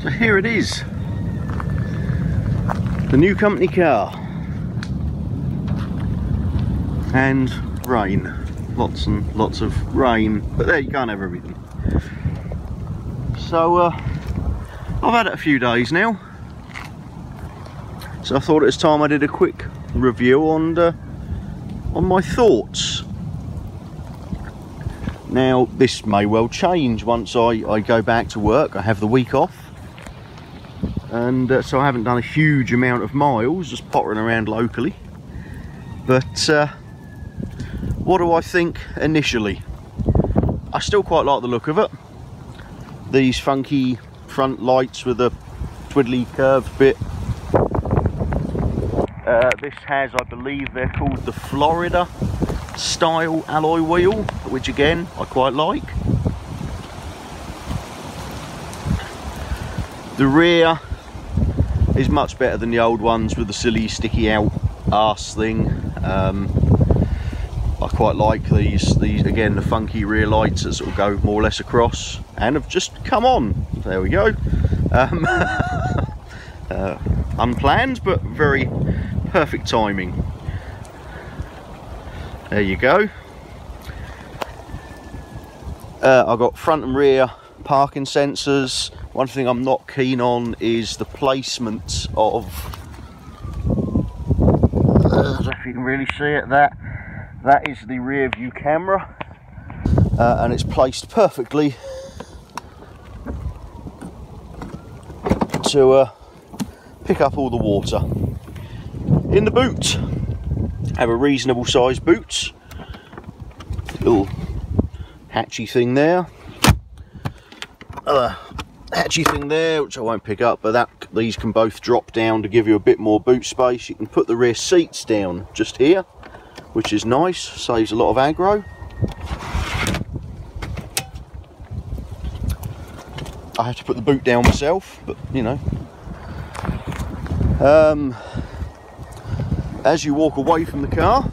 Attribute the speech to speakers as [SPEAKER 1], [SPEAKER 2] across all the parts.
[SPEAKER 1] So here it is, the new company car, and rain, lots and lots of rain, but there, you can't have everything. So I've had it a few days now, so I thought it was time I did a quick review on my thoughts. Now this may well change once I go back to work. I have the week off, and so I haven't done a huge amount of miles, just pottering around locally. But what do I think initially? I still quite like the look of it. These funky front lights with a twiddly curved bit. This has, I believe they're called the Florida style alloy wheel, which again I quite like. The rear is much better than the old ones with the silly sticky out arse thing. I quite like these again, the funky rear lights that sort of go more or less across and have just come on. There we go. Unplanned, but very perfect timing. There you go. I've got front and rear parking sensors. One thing I'm not keen on is the placement of, I don't know if you can really see it, that is the rear view camera, and it's placed perfectly to pick up all the water. In the boot, I have a reasonable sized boot, little hatchy thing there, hatchy thing there which I won't pick up, but these can both drop down to give you a bit more boot space. You can put the rear seats down just here, which is nice, saves a lot of aggro. I have to put the boot down myself, but you know. As you walk away from the car,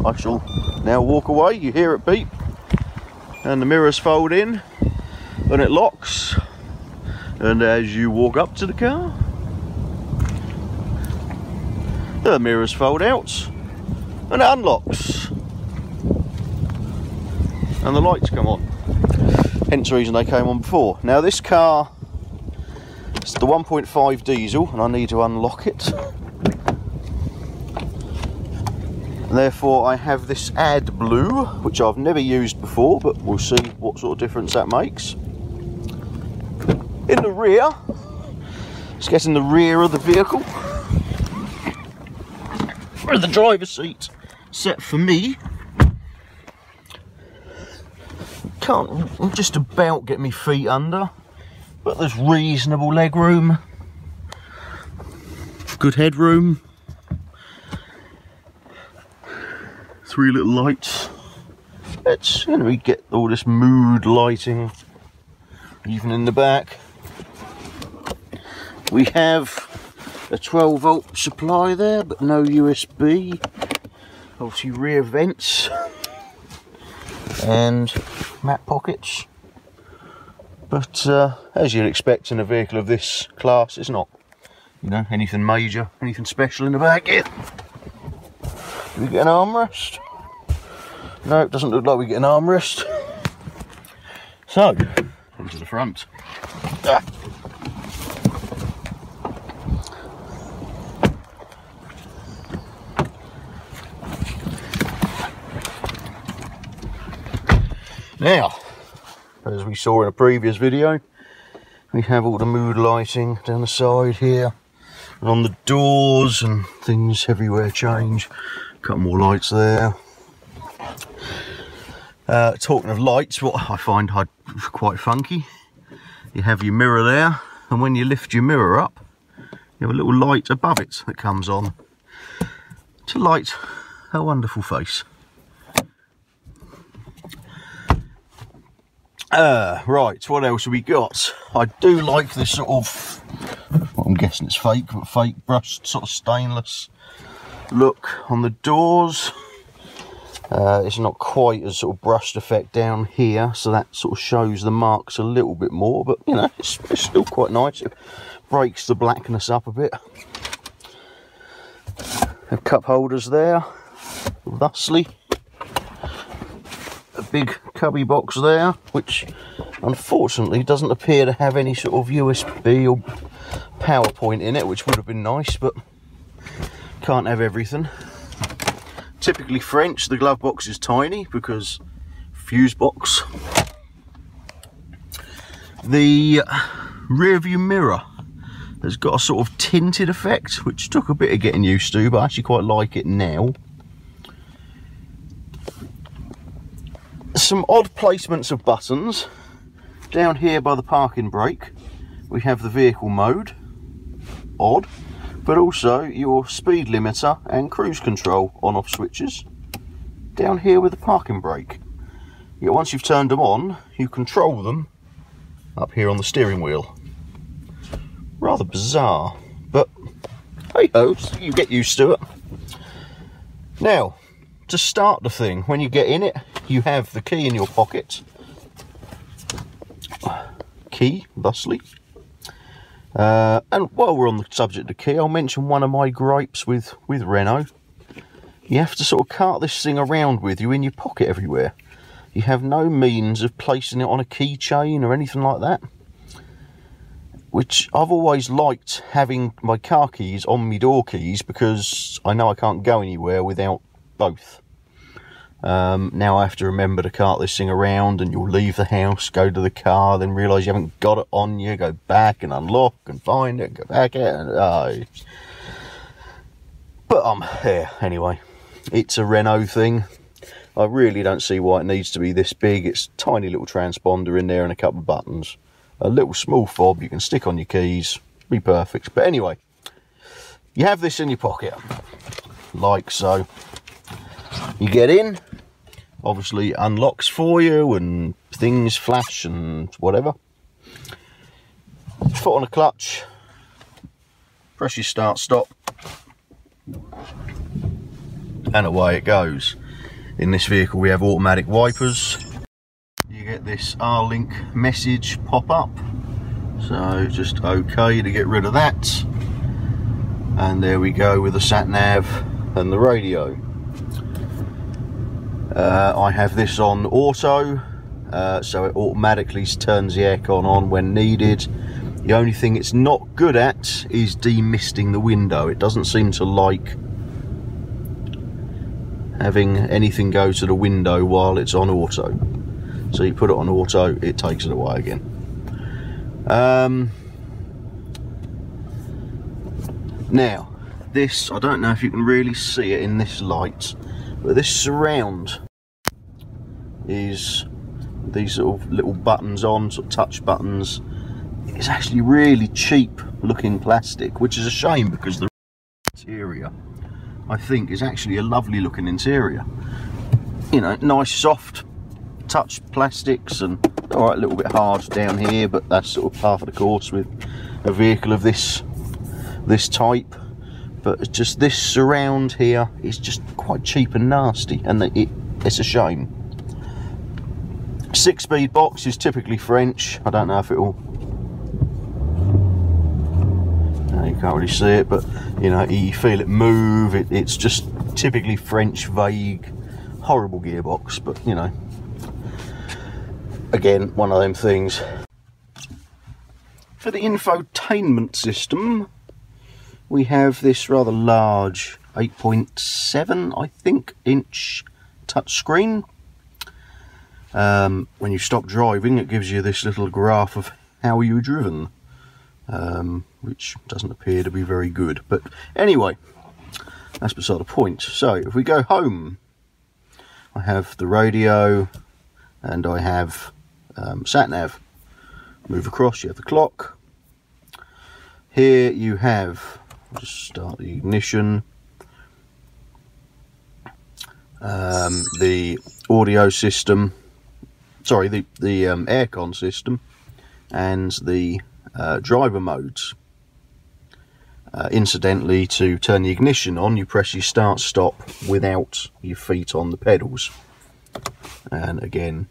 [SPEAKER 1] I shall now walk away, you hear it beep, and the mirrors fold in and it locks, and as you walk up to the car, the mirrors fold out and it unlocks and the lights come on, hence the reason they came on before. Now this car, it's the 1.5 diesel, and I need to unlock it. Therefore I have this AdBlue, which I've never used before, but we'll see what sort of difference that makes. In the rear, let's get in the rear of the vehicle, where the driver's seat set for me. Can't just about get my feet under, but there's reasonable leg room, good headroom. 3 little lights. Let's, you know, we get all this mood lighting even in the back. We have a 12 volt supply there, but no USB. Obviously rear vents and map pockets. But as you'd expect in a vehicle of this class, it's not, you know, anything major, anything special in the back here. Do we get an armrest? No, it doesn't look like we get an armrest. So, into the front. Now, as we saw in a previous video, we have all the mood lighting down the side here, and on the doors and things everywhere change. A couple more lights there. Talking of lights, what I find quite funky, you have your mirror there, and when you lift your mirror up, you have a little light above it that comes on to light a wonderful face. Right, what else have we got? I do like this sort of, well, I'm guessing it's fake, but fake brushed sort of stainless look on the doors. It's not quite as sort of brushed effect down here, so that sort of shows the marks a little bit more, but you know, it's still quite nice. It breaks the blackness up a bit. Have cup holders there, thusly. A big cubby box there, which unfortunately doesn't appear to have any sort of USB or PowerPoint in it, which would have been nice, but can't have everything. Typically French, the glove box is tiny because fuse box. The rear view mirror has got a sort of tinted effect, which took a bit of getting used to, but I actually quite like it now. Some odd placements of buttons. Down here by the parking brake, we have the vehicle mode, odd, but also your speed limiter and cruise control on-off switches. Down here with the parking brake. Yet once you've turned them on, you control them up here on the steering wheel. Rather bizarre, but hey ho, you get used to it. Now, to start the thing, when you get in it, you have the key in your pocket. Key, thusly. And while we're on the subject of key, I'll mention one of my gripes with Renault. You have to sort of cart this thing around with you in your pocket everywhere. You have no means of placing it on a keychain or anything like that. Which I've always liked, having my car keys on my door keys, because I know I can't go anywhere without both. Now I have to remember to cart this thing around, and you'll leave the house, go to the car, then realise you haven't got it on you, go back and unlock and find it, and go back it, and but I'm here anyway. It's a Renault thing. I really don't see why it needs to be this big. It's a tiny little transponder in there and a couple of buttons. A little small fob you can stick on your keys, be perfect. But anyway, you have this in your pocket, like so. You get in, obviously unlocks for you and things flash and whatever. Foot on a clutch, press your start stop, and away it goes. In this vehicle we have automatic wipers. You get this R-Link message pop up, so just okay to get rid of that. And there we go with the sat nav and the radio. I have this on auto, so it automatically turns the aircon on when needed. The only thing it's not good at is demisting the window. It doesn't seem to like having anything go to the window while it's on auto. So you put it on auto, it takes it away again. Now, this, I don't know if you can really see it in this light, but this surround is these sort of little buttons on, sort of touch buttons. It's actually really cheap looking plastic, which is a shame because the interior, I think, is actually a lovely looking interior. You know, nice soft touch plastics, and alright, a little bit hard down here, but that's sort of par for the course with a vehicle of this type. But it's just this surround here is just quite cheap and nasty, and it's a shame. 6-speed box is typically French. I don't know if it'll, no, you can't really see it, but you know, you feel it move. It's just typically French, vague, horrible gearbox, but you know, again, one of them things. For the infotainment system, we have this rather large 8.7, I think, inch touchscreen. When you stop driving, it gives you this little graph of how you've driven, which doesn't appear to be very good. But anyway, that's beside the point. So if we go home, I have the radio and I have sat nav. Move across, you have the clock. Here you have, just start the ignition, the audio system, sorry, the aircon system, and the driver modes. Incidentally, to turn the ignition on, you press your start stop without your feet on the pedals. And again,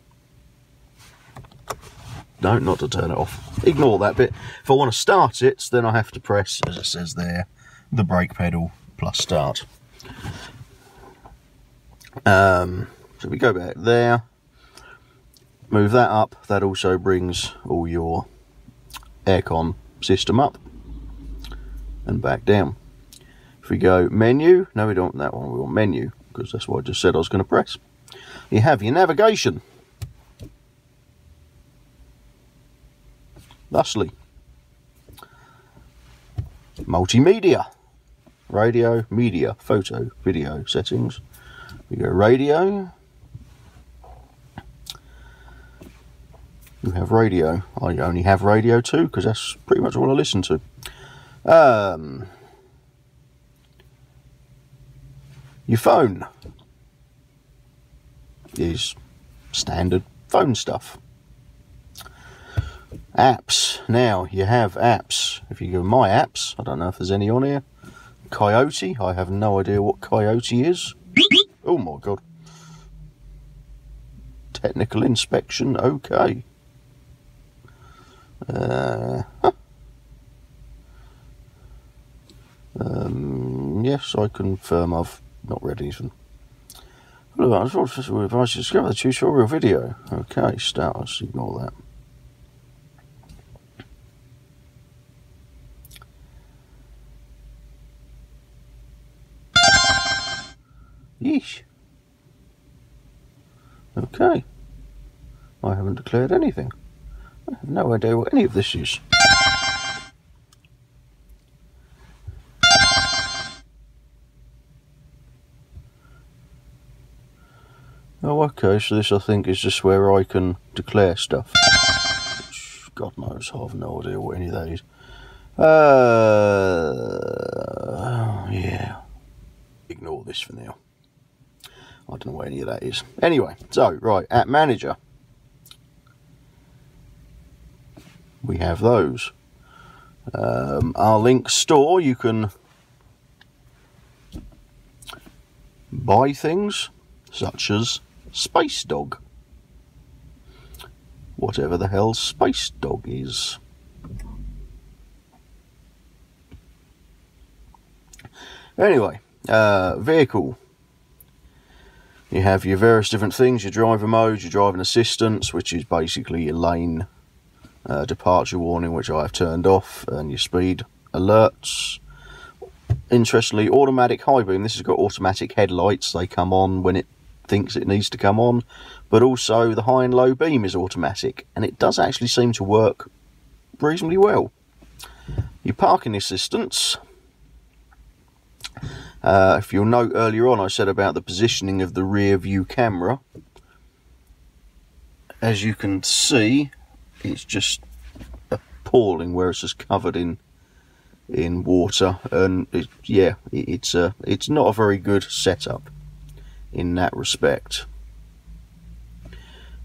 [SPEAKER 1] no, not to turn it off. Ignore that bit. If I want to start it, then I have to press, as it says there, the brake pedal plus start. So we go back there, move that up. That also brings all your aircon system up and back down. If we go menu, no, we don't want that one, we want menu, because that's what I just said I was going to press. You have your navigation. Thusly, multimedia, radio, media, photo, video settings. We go radio. You have radio. I only have radio 2 because that's pretty much all I listen to. Your phone is standard phone stuff. Apps. Now you have apps. If you go my apps, I don't know if there's any on here. Coyote. I have no idea what Coyote is. Oh my god. Technical inspection. Okay. Yes, I confirm I've not read anything. I just want to advise you to discover the tutorial video. Okay, start. Let's ignore that. Yeesh. Okay. I haven't declared anything. I have no idea what any of this is. Oh, okay, so this I think is just where I can declare stuff. Which, God knows, I have no idea what any of that is. Yeah. Ignore this for now. I don't know what any of that is. Anyway, so, right, App Manager. We have those. Our link store, you can buy things such as Space Dog. Whatever the hell Space Dog is. Anyway, vehicle. You have your various different things, your driver mode, your driving assistance, which is basically your lane departure warning, which I have turned off, and your speed alerts. Interestingly, automatic high beam. This has got automatic headlights. They come on when it thinks it needs to come on, but also the high and low beam is automatic, and it does actually seem to work reasonably well. Your parking assistance. If you'll note earlier on, I said about the positioning of the rear view camera. As you can see, it's just appalling where it's just covered in water, and it's not a very good setup in that respect.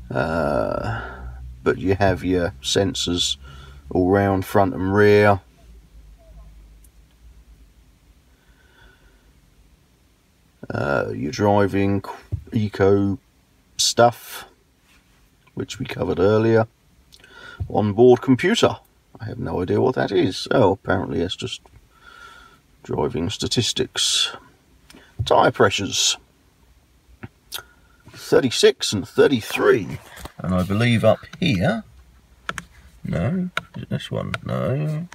[SPEAKER 1] But you have your sensors all round front and rear. Your driving eco stuff, which we covered earlier. Onboard computer. I have no idea what that is. Oh, apparently it's just driving statistics. Tyre pressures. 36 and 33. And I believe up here... No, is it this one? No.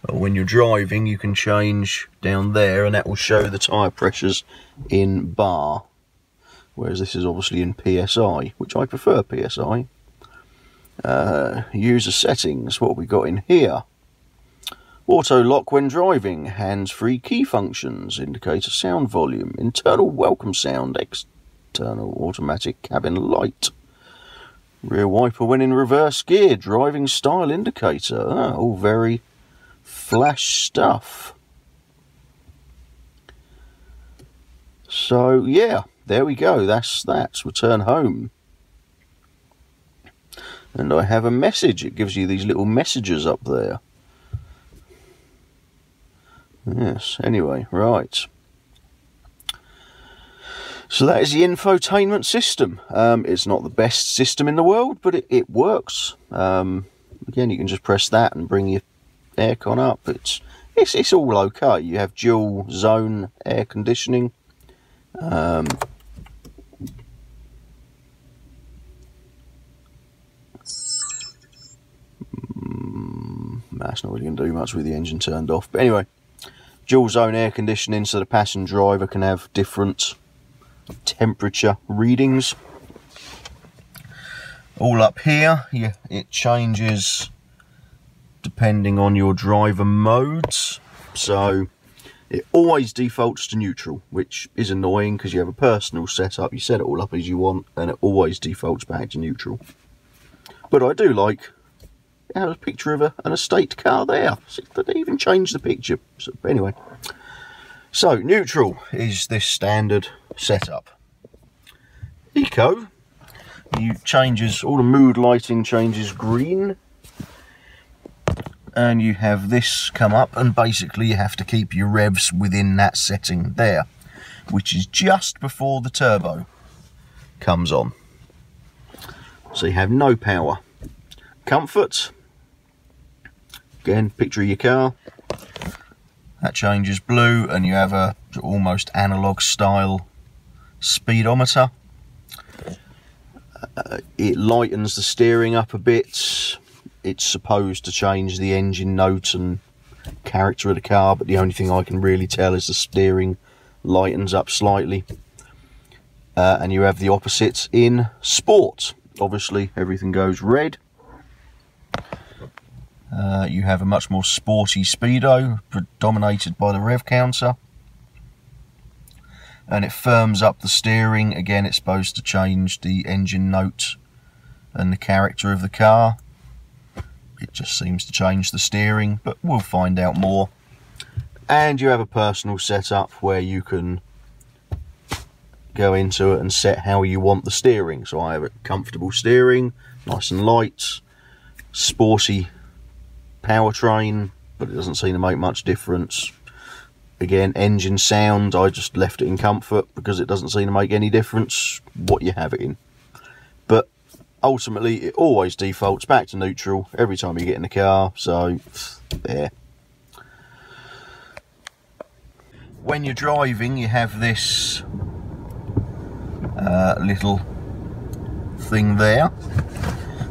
[SPEAKER 1] When you're driving, you can change down there, and that will show the tyre pressures in bar. Whereas this is obviously in PSI, which I prefer PSI. User settings, what have we got in here? Auto lock when driving, hands-free key functions, indicator sound volume, internal welcome sound, external automatic cabin light, rear wiper when in reverse gear, driving style indicator. All very flash stuff. So yeah, there we go. That's return home. And I have a message. It gives you these little messages up there. Yes, anyway, right. So that is the infotainment system. It's not the best system in the world, but it works. Again, you can just press that and bring your aircon up. It's all okay. You have dual zone air conditioning. That's not really going to do much with the engine turned off. But anyway, dual zone air conditioning, so the passenger driver can have different temperature readings. All up here, it changes depending on your driver modes. So it always defaults to neutral, which is annoying because you have a personal setup. You set it all up as you want, and it always defaults back to neutral. But I do like it has a picture of an estate car there. So they didn't even change the picture. So anyway, so neutral is this standard setup. Eco, changes all the mood lighting changes green, and you have this come up, and basically you have to keep your revs within that setting there, which is just before the turbo comes on. So you have no power. Comfort, again, picture of your car. That changes blue, and you have a almost analog style speedometer. It lightens the steering up a bit. It's supposed to change the engine note and character of the car, but the only thing I can really tell is the steering lightens up slightly. And you have the opposite in sport. Obviously everything goes red. You have a much more sporty speedo, dominated by the rev counter. And it firms up the steering. Again, it's supposed to change the engine note and the character of the car. It just seems to change the steering, but we'll find out more. And you have a personal setup where you can go into it and set how you want the steering. So I have a comfortable steering, nice and light, sporty powertrain, but it doesn't seem to make much difference. Again, engine sound, I just left it in comfort because it doesn't seem to make any difference what you have it in. But ultimately, it always defaults back to neutral every time you get in the car, so there. When you're driving, you have this little thing there.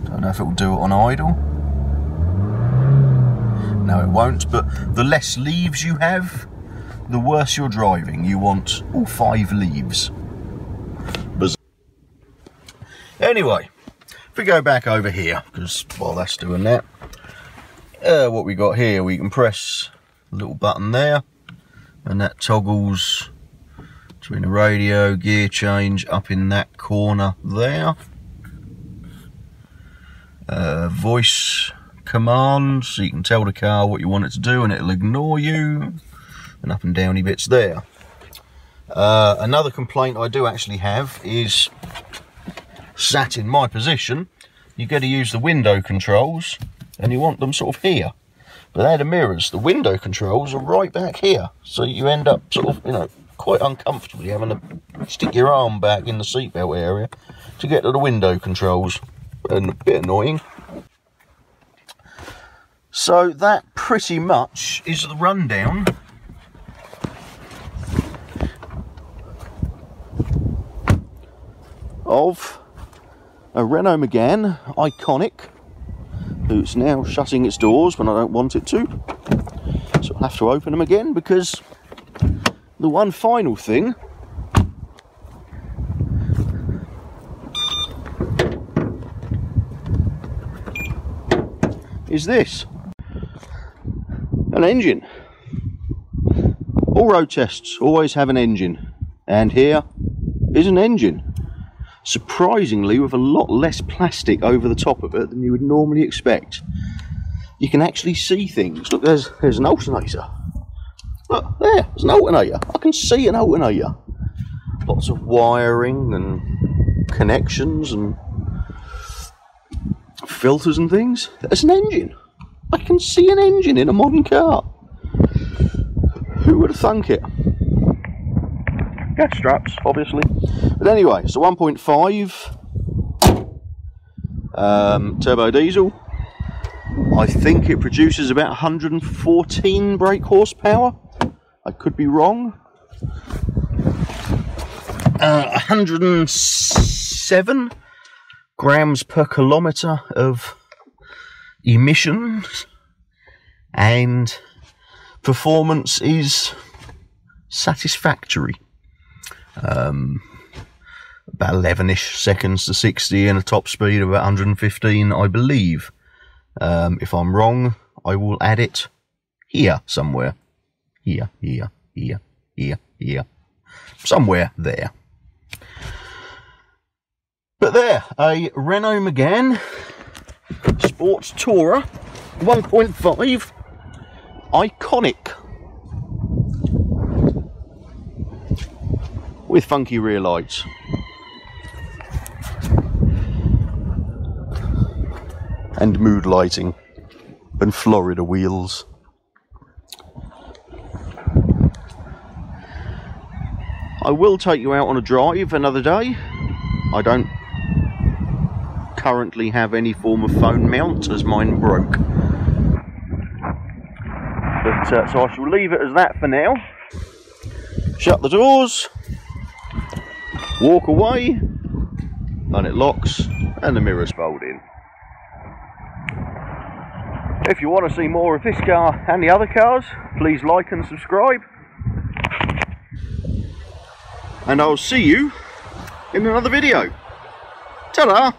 [SPEAKER 1] Don't know if it will do it on idle. No, it won't, but the less leaves you have, the worse you're driving. You want all 5 leaves. Anyway, if we go back over here, because while that's doing that, what we got here, we can press a little button there, and that toggles between the radio, gear change up in that corner there. Voice command, so you can tell the car what you want it to do and it'll ignore you, and up and downy bits there. Another complaint I do actually have is, sat in my position, you got to use the window controls and you want them sort of here, but they're the mirrors. The window controls are right back here, so you end up sort of, you know, quite uncomfortably having to stick your arm back in the seatbelt area to get to the window controls, and a bit annoying. So that pretty much is the rundown of a Renault Megane, iconic, who's now shutting its doors when I don't want it to. So I'll have to open them again, because the one final thing is this. An engine. All road tests always have an engine, and here is an engine. Surprisingly, with a lot less plastic over the top of it than you would normally expect. You can actually see things. Look, there's an alternator. Look, there's an alternator. I can see an alternator. Lots of wiring and connections and filters and things. There's an engine. I can see an engine in a modern car. Who would have thunk it? Gas straps, obviously. But anyway, it's a 1.5 turbo diesel. I think it produces about 114 brake horsepower. I could be wrong. 107 grams per kilometre of emissions, and performance is satisfactory. About 11-ish seconds to 60 and a top speed of about 115, I believe. If I'm wrong, I will add it here somewhere. Here. Somewhere there. But there, a Renault Megane Sports Tourer 1.5 iconic with funky rear lights. And mood lighting and Florida wheels. I will take you out on a drive another day. I don't currently have any form of phone mount as mine broke. But so I shall leave it as that for now. Shut the doors, walk away, and it locks and the mirrors fold in. If you want to see more of this car and the other cars, please like and subscribe. And I'll see you in another video. Ta-da!